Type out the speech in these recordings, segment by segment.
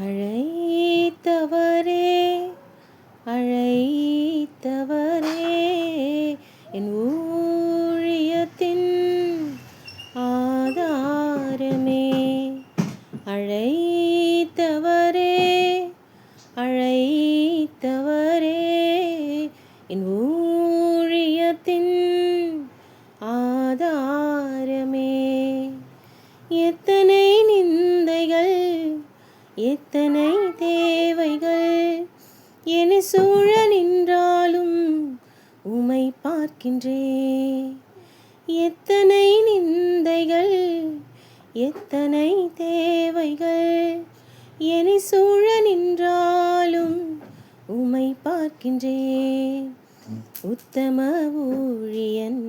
அழைத்தவரே அழைத்தவரே என் ஊழியத்தின் ஆதாரமே. அழைத்தவரே அழைத்தவரே என் ஊழியத்தின் ஆதாரமே. எத்தனை நிந்தைகள் எத்தனை தேவைகள் என்னை சூழ நின்றாலும் உம்மை பார்க்கின்றேன். எத்தனை நிந்தைகள் எத்தனை தேவைகள் என்னை சூழ நின்றாலும் உம்மை பார்க்கின்றேன். உத்தம ஊழியன்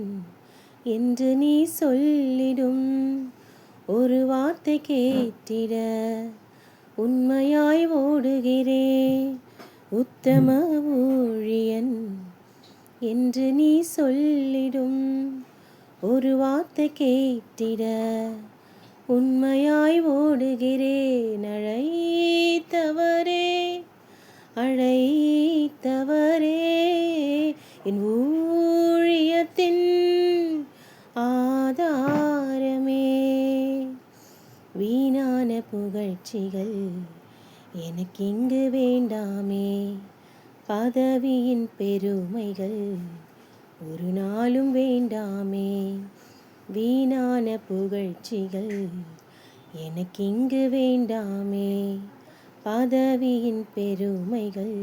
என்று நீ சொல்லிடும் ஒரு வார்த்தை கேட்டிட உண்மையாய் ஓடுகிறேன். உத்தம ஊழியன் என்று நீ சொல்லிடும் ஒரு வார்த்தை கேட்டிட உண்மையாய் ஓடுகிறேன். அழைத்தவரே அழைத்தவரே என் ஊழியத்தின் ஆதாரமே. வீணான புகழ்ச்சிகள் எனக்கு இங்கு வேண்டாமே. பதவியின் பெருமைகள் ஒரு நாளும் வேண்டாமே. வீணான புகழ்ச்சிகள் எனக்கு இங்கு வேண்டாமே. பதவியின் பெருமைகள்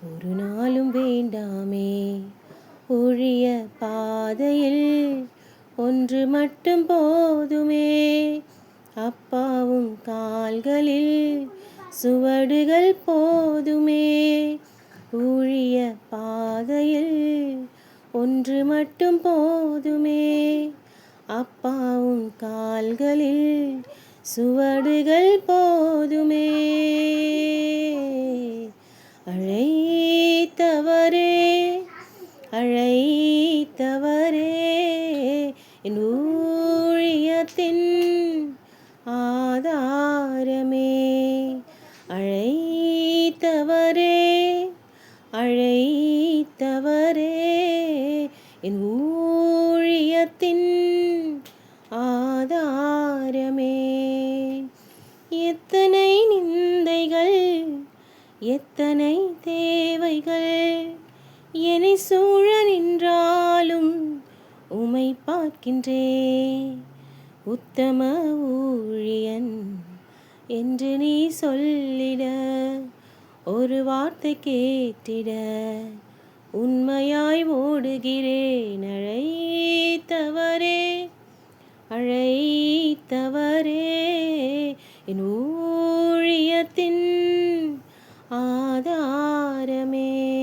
ஒரு நாளும் வேண்டாமே. ஊழிய பாதையில் ஒன்று மட்டும் போதுமே. அப்பாவும் கால்களில் சுவடுகள் போதுமே. ஊழிய பாதையில் ஒன்று மட்டும் போதுமே. அப்பாவும் கால்களில் சுவடுகள் போதுமே. அழைத்தவரே அழைத்தவரே என் ஊழியத்தின் ஆதாரமே. அழைத்தவரே அழைத்தவரே என் ஊழியத்தின் ஆதாரமே. எத்தனை நிந்தைகள் எத்தனை தேவைகள் என்னை சூழ நின்றாலும் உம்மை பார்க்கின்றேன். உத்தம ஊழியன் என்று நீ சொல்லிட ஒரு வார்த்தை கேட்டிட உண்மையாய் ஓடுகிறேன். அழைத்தவரே அழைத்தவரே என்